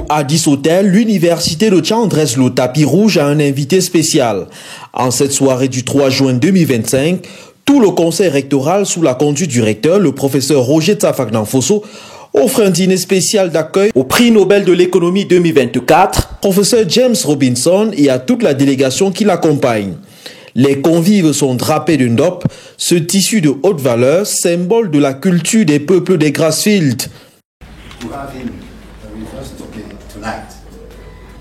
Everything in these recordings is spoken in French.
Au Addis Hotel, l'université de Tchang dresse le tapis rouge à un invité spécial. En cette soirée du 3 juin 2025, tout le conseil rectoral sous la conduite du recteur, le professeur Roger Tsafak-Nanfosso, offre un dîner spécial d'accueil au prix Nobel de l'économie 2024, professeur James Robinson et à toute la délégation qui l'accompagne. Les convives sont drapés de ndop, ce tissu de haute valeur, symbole de la culture des peuples des Grassfields.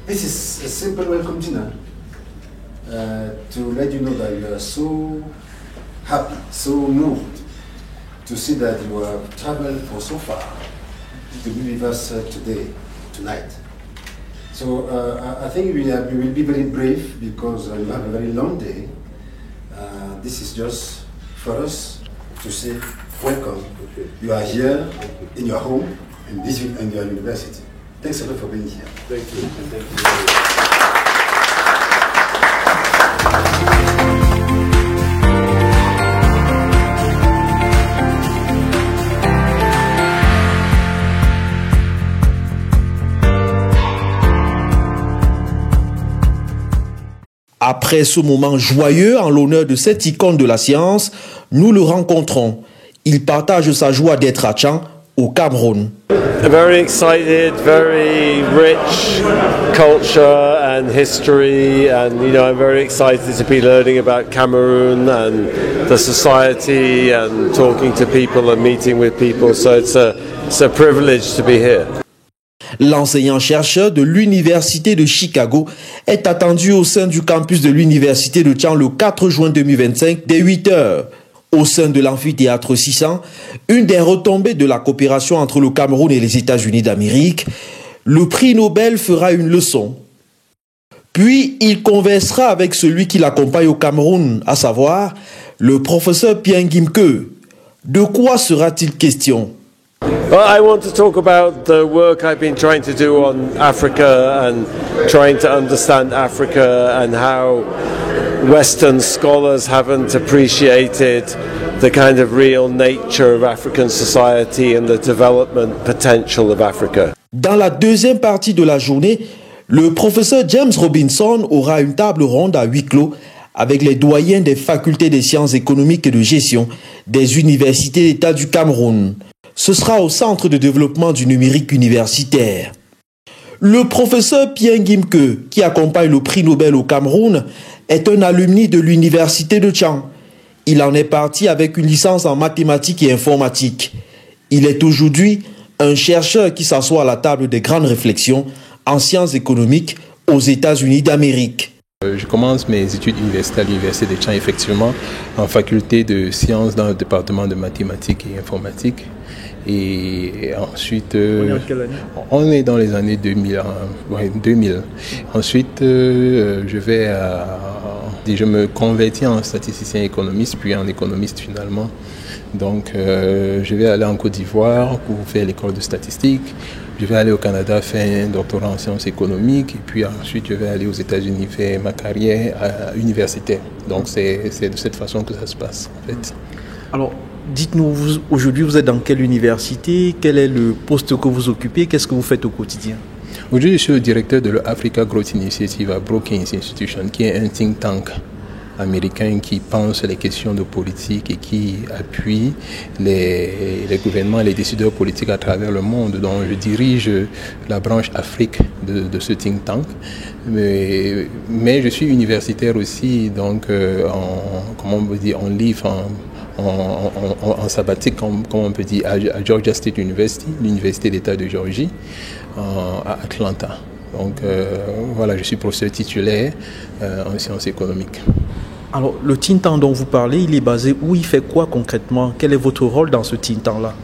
This is a simple welcome dinner to let you know that you are so happy, so moved to see that you have traveled for so far to be with us tonight. So I think we will be very brave because we have a very long day. This is just for us to say welcome. You are here in your home and in your university. Thanks a lot for being here. Thank you. Thank you. Après ce moment joyeux en l'honneur de cette icône de la science, nous le rencontrons. Il partage sa joie d'être à Tchang, au Cameroun. Very excited, very rich culture and history, and I'm very excited to be learning about Cameroon and the society and talking to people and meeting with people, so it's a privilege to be here. L'enseignant-chercheur de l'Université de Chicago est attendu au sein du campus de l'Université de Tchang le 4 juin 2025 dès 8 h. Au sein de l'amphithéâtre 600, une des retombées de la coopération entre le Cameroun et les États-Unis d'Amérique, le prix Nobel fera une leçon. Puis, il conversera avec celui qui l'accompagne au Cameroun, à savoir le professeur Pierre Ngimke. De quoi sera-t-il question? Well, I want to talk about the work I've been trying to do on Africa and trying to understand Africa and how Western scholars haven't appreciated the kind of real nature of African society and the development potential of Africa. Dans la deuxième partie de la journée, le professeur James Robinson aura une table ronde à huis clos avec les doyens des facultés des sciences économiques et de gestion des universités d'État du Cameroun. Ce sera au Centre de développement du numérique universitaire. Le professeur Pierre Ngimke, qui accompagne le prix Nobel au Cameroun, est un alumni de l'Université de Tchang. Il en est parti avec une licence en mathématiques et informatique. Il est aujourd'hui un chercheur qui s'assoit à la table des grandes réflexions en sciences économiques aux États-Unis d'Amérique. Je commence mes études universitaires à l'Université de Tchang, effectivement, en faculté de sciences dans le département de mathématiques et informatique. Et ensuite, on est dans les années 2000. Ensuite, je me convertis en statisticien économiste, puis en économiste finalement. Donc, je vais aller en Côte d'Ivoire pour faire l'école de statistique. Je vais aller au Canada faire un doctorat en sciences économiques. Et puis ensuite, je vais aller aux États-Unis faire ma carrière universitaire. Donc, c'est de cette façon que ça se passe, en fait. Alors, dites-nous, aujourd'hui, vous êtes dans quelle université? Quel est le poste que vous occupez? Qu'est-ce que vous faites au quotidien? Aujourd'hui, je suis le directeur de l'Africa Growth Initiative à Brookings Institution, qui est un think tank américain qui pense les questions de politique et qui appuie les gouvernements et les décideurs politiques à travers le monde. Donc, je dirige la branche Afrique de ce think tank. Mais je suis universitaire aussi, donc on livre en sabbatique, comme on peut dire, à Georgia State University, l'université d'État de Géorgie, à Atlanta. Donc voilà, je suis professeur titulaire en sciences économiques. Alors, le think tank dont vous parlez, il est basé où? Il fait quoi concrètement? Quel est votre rôle dans ce think tank-là?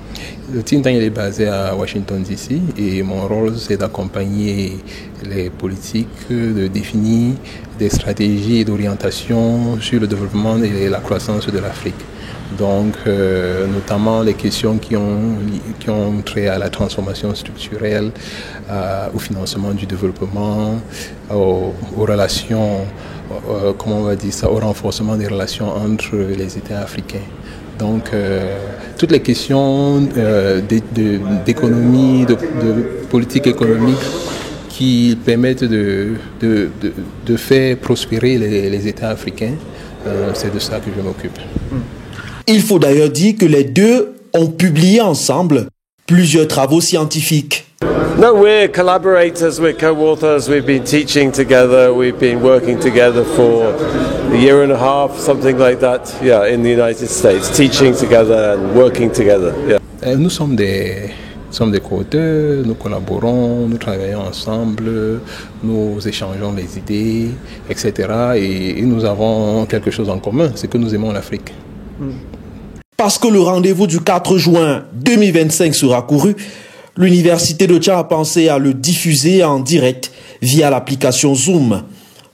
Le think tank il est basé à Washington DC et mon rôle c'est d'accompagner les politiques, de définir des stratégies et d'orientation sur le développement et la croissance de l'Afrique. Donc, notamment les questions qui ont trait à la transformation structurelle, au financement du développement, aux relations, comment on va dire ça, au renforcement des relations entre les États africains. Donc, toutes les questions d'économie, de politique économique qui permettent de faire prospérer les États africains. C'est de ça que je m'occupe. Il faut d'ailleurs dire que les deux ont publié ensemble plusieurs travaux scientifiques. No, we're collaborators, we're co-authors, we've been teaching together, we've been working together for a year and a half, something like that, in the United States, teaching together and working together. Yeah. Nous sommes des co-auteurs, nous collaborons, nous travaillons ensemble, nous échangeons les idées, etc. Et nous avons quelque chose en commun, c'est que nous aimons l'Afrique. Parce que le rendez-vous du 4 juin 2025 sera couru, l'Université de Tchad a pensé à le diffuser en direct via l'application Zoom.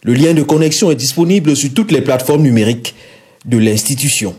Le lien de connexion est disponible sur toutes les plateformes numériques de l'institution.